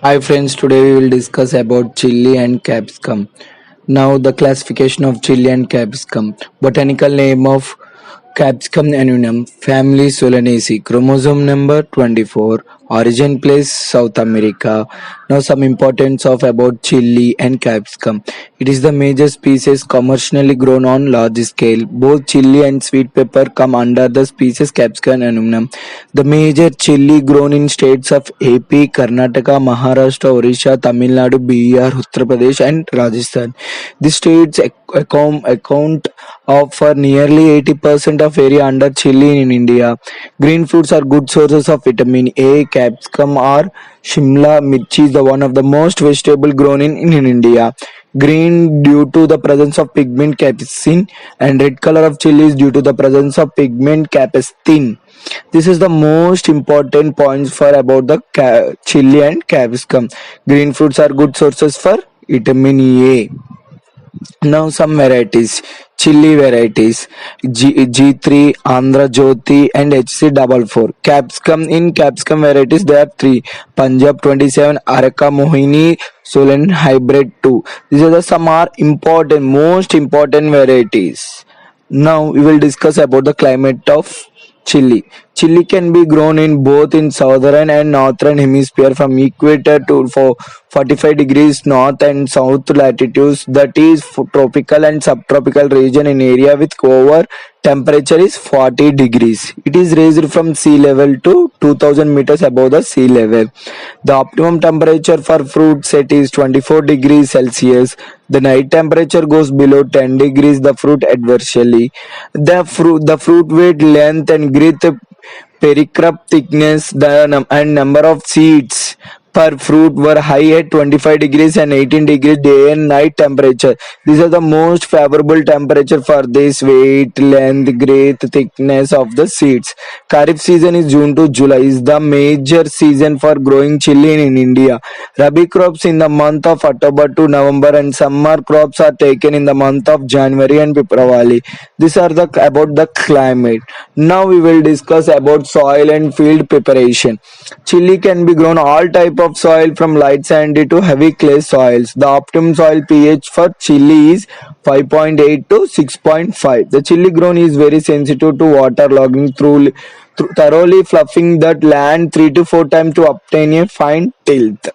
Hi friends, today we will discuss about chili and capsicum. Now the classification of chili and capsicum. Botanical name of Capsicum annuum, family Solanaceae, chromosome number 24, origin place South America. Now some importance of about chili and capsicum. It is the major species commercially grown on large scale. Both chili and sweet pepper come under the species Capsicum annuum. The major chili grown in states of AP, Karnataka, Maharashtra, Orissa, Tamil Nadu, Bihar, Uttar Pradesh and Rajasthan. These states account for nearly 80% of area under chili in India. Green fruits are good sources of vitamin A. Capsicum or Shimla mirchi is the one of the most vegetable grown in India. Green due to the presence of pigment capsaicin, and red color of chili is due to the presence of pigment capsaicin. This is the most important points for about the chili and capsicum. Green fruits are good sources for vitamin A. Now some varieties. Chili varieties G3, Andhra Jyoti and HC44. Capsicum varieties there are three: Punjab 27, Araka Mohini, Solan Hybrid 2. These are the some are important, most important varieties. Now we will discuss about the climate of chili. Chili can be grown in both in southern and northern hemisphere from equator to for 45 degrees north and south latitudes, that is tropical and subtropical region in area with over temperature is 40 degrees. It is raised from sea level to 2000 meters above the sea level. The optimum temperature for fruit set is 24 degrees Celsius. The night temperature goes below 10 degrees the fruit adversely. The fruit weight, length and girth, pericarp thickness, and number of seeds per fruit were high at 25 degrees and 18 degrees day and night temperature. These are the most favorable temperature for this weight, length, girth, thickness of the seeds. Kharif season is June to July is the major season for growing chili in India. Rabi crops in the month of October to November and summer crops are taken in the month of January and February. These are the about the climate. Now we will discuss about soil and field preparation. Chili can be grown all type of soil from light sandy to heavy clay soils. The optimum soil pH for chili is 5.8 to 6.5. The chili grown is very sensitive to water logging through thoroughly fluffing that land 3 to 4 times to obtain a fine tilth.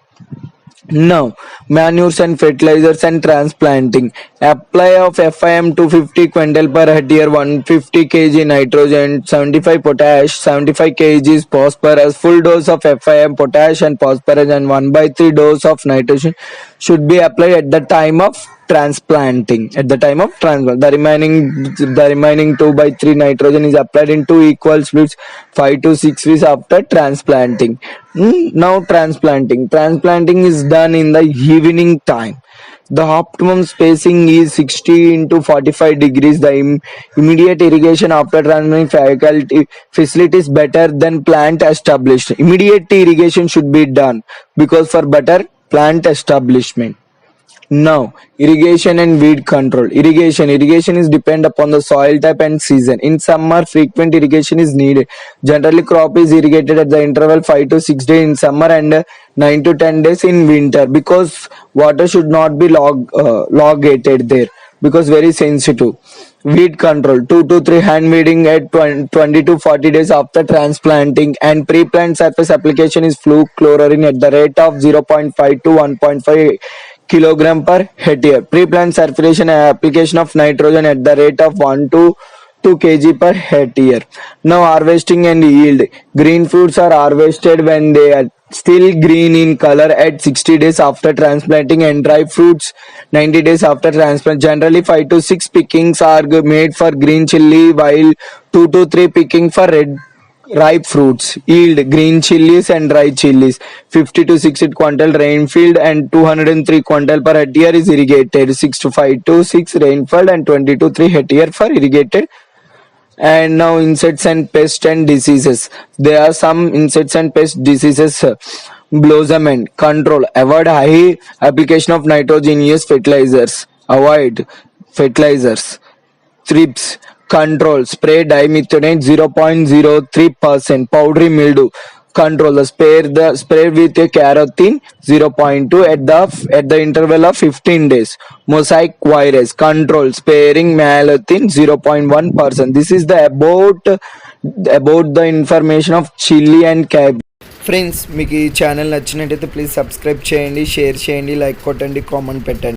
Now, manures and fertilizers and transplanting. Apply of FIM 250 quintal per hectare, 150 kg nitrogen, 75 potash, 75 kg phosphorus. Full dose of FIM, potash and phosphorus and 1 by 3 dose of nitrogen should be applied at the time of transplanting. At the time of transplant, the remaining 2 by 3 nitrogen is applied in 2 equal splits 5 to 6 weeks after transplanting. Now transplanting is done in the evening time. The optimum spacing is 60 into 45 degrees. The immediate irrigation after transplanting facility is better than plant established. Immediate irrigation should be done because for better plant establishment. Now, irrigation and weed control. Irrigation is depend upon the soil type and season. In summer, frequent irrigation is needed. Generally, crop is irrigated at the interval 5 to 6 days in summer and 9 to 10 days in winter, because water should not be logated there, because very sensitive. Weed control 2 to 3 hand weeding at 20 to 40 days after transplanting, and pre-plant surface application is fluchlorine at the rate of 0.5 to 1.5 kilogram per hectare. Pre-plant circulation and application of nitrogen at the rate of 1 to 2 kg per hectare. Now harvesting and yield. Green fruits are harvested when they are still green in color at 60 days after transplanting, and dry fruits 90 days after transplant. Generally 5 to 6 pickings are made for green chili, while 2 to 3 picking for red ripe fruits. Yield green chilies and dry chilies 50 to 60 quintal rainfield and 203 quintal per hectare is irrigated. 6 to 5 to 6 rainfall and 20 to 3 hectare for irrigated. And now insects and pests and diseases. There are some insects and pest diseases. Blossom and control. Avoid high application of nitrogenous fertilizers. Avoid fertilizers. Thrips control. Spray dimethodate 0.03%. Powdery mildew. Control the spray with a carotene 0.2 at the interval of 15 days. Mosaic virus control sparing malothin 0.1%. This is the about the information of chili and cab. Friends మీకు ఈ channel నచ్చినట్టయితే please subscribe చేయండి, share చేయండి, like కొట్టండి, comment పెట్టండి.